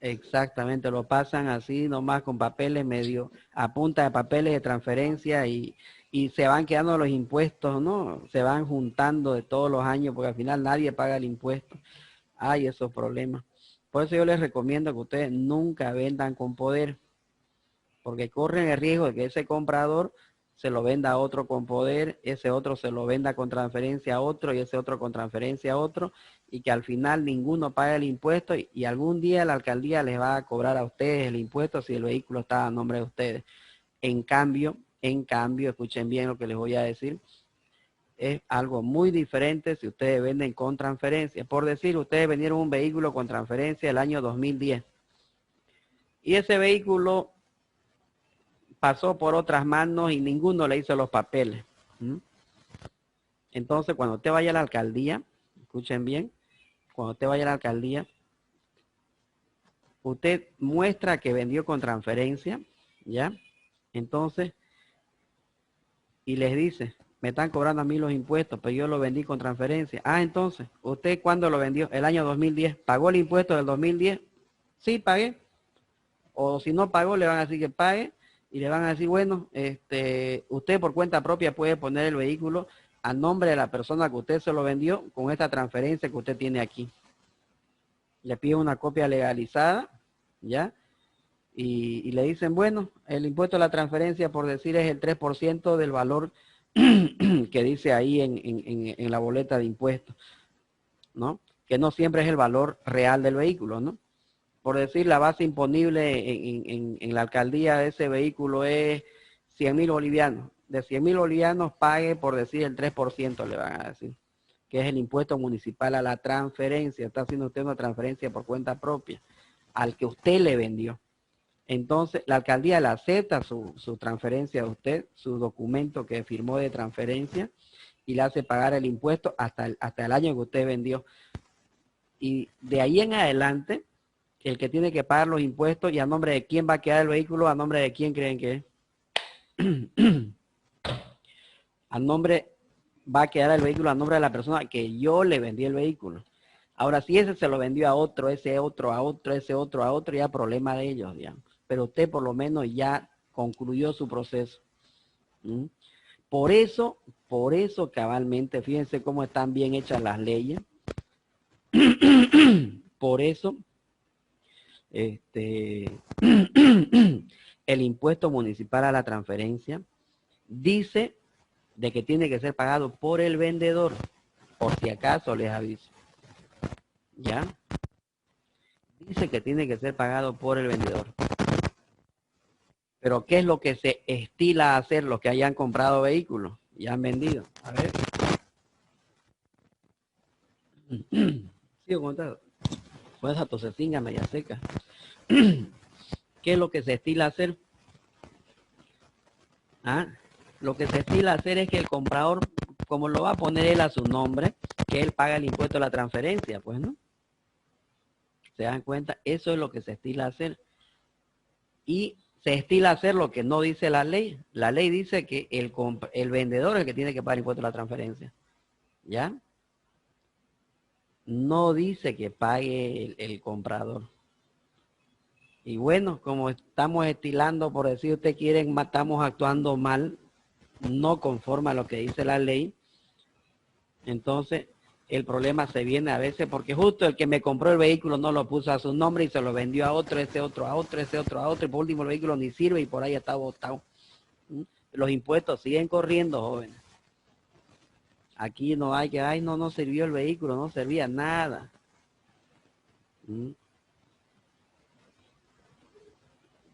Exactamente, lo pasan así nomás con papeles medio, a punta de papeles de transferencia y se van quedando los impuestos, ¿no? Se van juntando de todos los años porque al final nadie paga el impuesto. Hay esos problemas. Por eso yo les recomiendo que ustedes nunca vendan con poder, porque corren el riesgo de que ese comprador se lo venda a otro con poder, ese otro se lo venda con transferencia a otro y ese otro con transferencia a otro, y que al final ninguno pague el impuesto y algún día la alcaldía les va a cobrar a ustedes el impuesto si el vehículo está a nombre de ustedes. En cambio, escuchen bien lo que les voy a decir, es algo muy diferente si ustedes venden con transferencia. Por decir, ustedes vendieron un vehículo con transferencia el año 2010 y ese vehículo pasó por otras manos y ninguno le hizo los papeles. Entonces, cuando usted vaya a la alcaldía, escuchen bien, cuando usted vaya a la alcaldía, usted muestra que vendió con transferencia, ¿ya? Entonces, y les dice, me están cobrando a mí los impuestos, pero yo lo vendí con transferencia. Ah, entonces, ¿usted cuándo lo vendió? El año 2010. ¿Pagó el impuesto del 2010? Sí, pagué. O si no pagó, le van a decir que pague y le van a decir, bueno, usted por cuenta propia puede poner el vehículo a nombre de la persona que usted se lo vendió con esta transferencia que usted tiene aquí. Le pide una copia legalizada, ¿ya? Y le dicen, bueno, el impuesto a la transferencia, por decir, es el 3% del valor que dice ahí en la boleta de impuestos, ¿no? Que no siempre es el valor real del vehículo, ¿no? Por decir, la base imponible en la alcaldía de ese vehículo es 100.000 bolivianos. De 100.000 bolivianos pague, por decir, el 3%, le van a decir, que es el impuesto municipal a la transferencia. Está haciendo usted una transferencia por cuenta propia al que usted le vendió. Entonces, la alcaldía le acepta su transferencia a usted, su documento que firmó de transferencia, y le hace pagar el impuesto hasta el año que usted vendió. Y de ahí en adelante, el que tiene que pagar los impuestos y a nombre de quién va a quedar el vehículo, a nombre de quién creen que es. A nombre, va a quedar el vehículo a nombre de la persona que yo le vendí el vehículo. Ahora, si ese se lo vendió a otro, ese otro a otro, ese otro a otro, ya problema de ellos, digamos. Pero usted por lo menos ya concluyó su proceso. Por eso cabalmente, fíjense cómo están bien hechas las leyes. Por eso, el impuesto municipal a la transferencia dice de que tiene que ser pagado por el vendedor, por si acaso les aviso. ¿Ya? Dice que tiene que ser pagado por el vendedor. Pero ¿qué es lo que se estila a hacer los que hayan comprado vehículos y han vendido? A ver. Sigo contando. Pues esa tosetinga media seca. ¿Qué es lo que se estila a hacer? Lo que se estila a hacer es que el comprador, como lo va a poner él a su nombre, que él paga el impuesto a la transferencia, pues, ¿no? ¿Se dan cuenta? Eso es lo que se estila a hacer. Y se estila a hacer lo que no dice la ley. La ley dice que el vendedor es el que tiene que pagar el impuesto a la transferencia. ¿Ya? No dice que pague el comprador. Y bueno, como estamos estilando, por decir usted quieren, estamos actuando mal, no conforme a lo que dice la ley, entonces el problema se viene a veces porque justo el que me compró el vehículo no lo puso a su nombre y se lo vendió a otro, ese otro a otro, ese otro a otro, y por último el vehículo ni sirve y por ahí está botado. Los impuestos siguen corriendo, jóvenes. Aquí no hay que, ay, no sirvió el vehículo, no servía nada.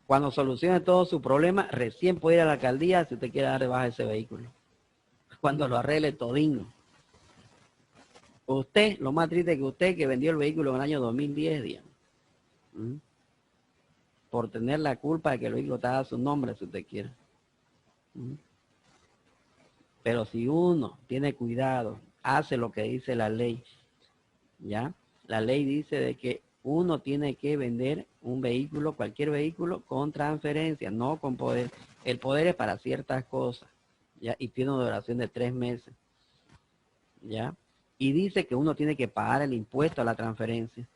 Cuando solucione todo su problema, recién puede ir a la alcaldía si usted quiere dar de baja ese vehículo. Cuando lo arregle todinho. Usted, lo más triste que usted que vendió el vehículo en el año 2010, digamos. Por tener la culpa de que el vehículo estaba a su nombre, si usted quiere. Pero si uno tiene cuidado, hace lo que dice la ley, ¿ya? La ley dice de que uno tiene que vender un vehículo, cualquier vehículo, con transferencia, no con poder. El poder es para ciertas cosas, ¿ya? Y tiene una duración de 3 meses, ¿ya? Y dice que uno tiene que pagar el impuesto a la transferencia.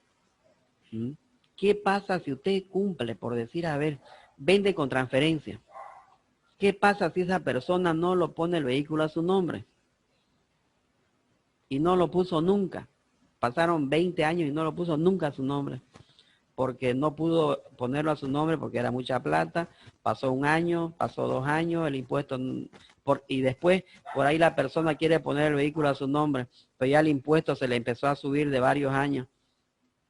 ¿Qué pasa si usted cumple, por decir, a ver, vende con transferencia? ¿Qué pasa si esa persona no lo pone el vehículo a su nombre? Y no lo puso nunca. Pasaron 20 años y no lo puso nunca a su nombre. Porque no pudo ponerlo a su nombre porque era mucha plata. Pasó 1 año, pasó 2 años, el impuesto... y después, por ahí la persona quiere poner el vehículo a su nombre, pero ya el impuesto se le empezó a subir de varios años.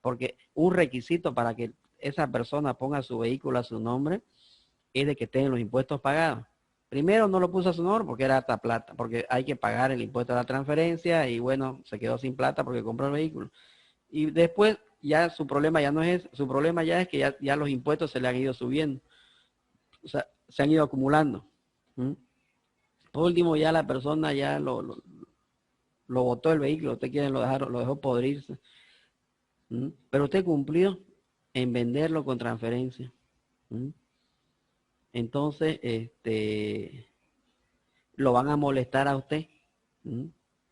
Porque un requisito para que esa persona ponga su vehículo a su nombre es de que tengan los impuestos pagados. Primero no lo puso a su nombre porque era harta plata, porque hay que pagar el impuesto a la transferencia y bueno, se quedó sin plata porque compró el vehículo. Y después ya su problema ya no es, su problema ya es que ya los impuestos se le han ido subiendo. O sea, se han ido acumulando. Por último ya la persona ya lo botó el vehículo, usted quiere lo dejó podrirse. Pero usted cumplió en venderlo con transferencia. Entonces, lo van a molestar a usted.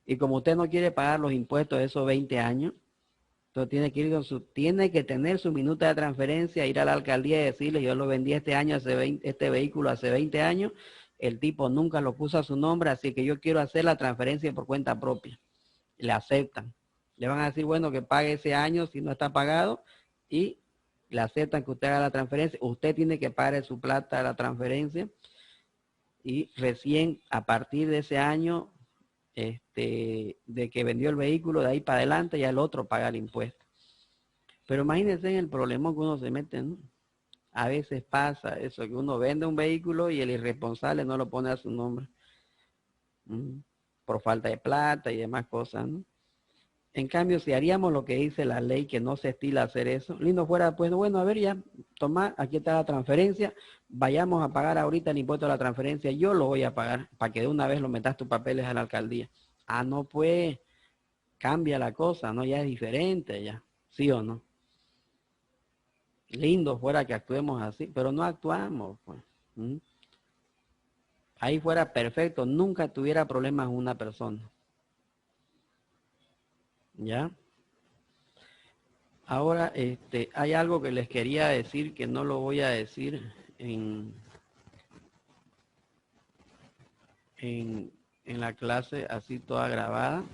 Y como usted no quiere pagar los impuestos de esos 20 años, entonces tiene que tener su minuta de transferencia, ir a la alcaldía y decirle, yo lo vendí este año, este vehículo hace 20 años, el tipo nunca lo puso a su nombre, así que yo quiero hacer la transferencia por cuenta propia. Le aceptan. Le van a decir, bueno, que pague ese año si no está pagado y le aceptan que usted haga la transferencia. Usted tiene que pagar su plata a la transferencia y recién a partir de ese año de que vendió el vehículo, de ahí para adelante ya el otro paga el impuesto. Pero imagínense en el problema que uno se mete, ¿no? A veces pasa eso, que uno vende un vehículo y el irresponsable no lo pone a su nombre. Por falta de plata y demás cosas, ¿no? En cambio, si haríamos lo que dice la ley, que no se estila hacer eso, lindo fuera, pues bueno, a ver ya, toma, aquí está la transferencia, vayamos a pagar ahorita el impuesto a la transferencia, yo lo voy a pagar, para que de una vez lo metas tus papeles a la alcaldía. Ah, no, pues, cambia la cosa, ¿no? Ya es diferente, ya, ¿sí o no? Lindo fuera que actuemos así, pero no actuamos, pues. Ahí fuera perfecto, nunca tuviera problemas una persona. ¿Ya? Ahora, hay algo que les quería decir que no lo voy a decir en la clase así toda grabada.